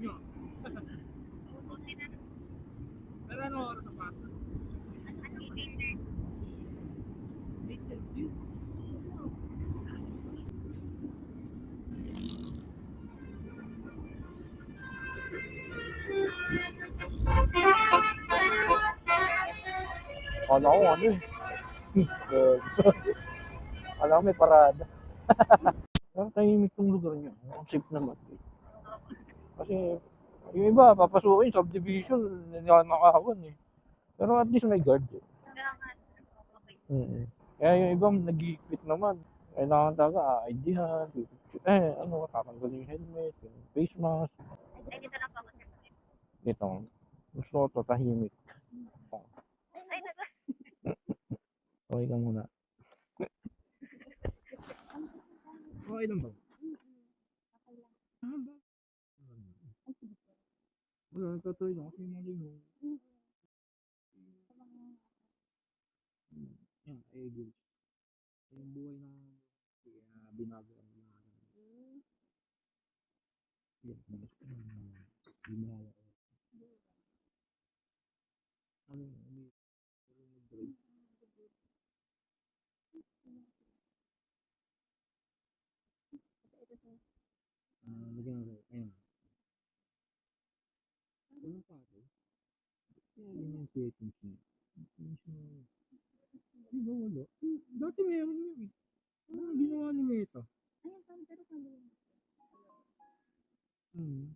nyo. Pero ano oras sa pasok? 8:30. Kala ko ano eh. Kala ko may parada. Pero tahimik tong lugar niyo. Ang safe naman. Kasi yung iba, papasukin, subdivision, nakakawan eh. Pero at least may guard eh. Mm. Kaya yung iba nag-i-quit naman. Kailangan talaga ID-han, ano, tatanggalin yung helmet, yung face mask. Ito, gusto ko to tahimik. Okay ka muna. Okay lang ba? Ah, ba? Wala, nagtatuloy lang kasi mali mo. Yan, eh, good. Yung buhay ng binago ang binago. Yan, hindi mo hawak. Ano yung drive? Lagyan mo, ayun. Ano pa ito? Kaya yun yung settings niya. Di ba wala? Dati meron yun eh. Ano ginawa ni Meta? Hmm.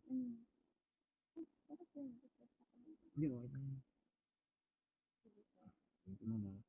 Hindi, okay. Tingnan mo.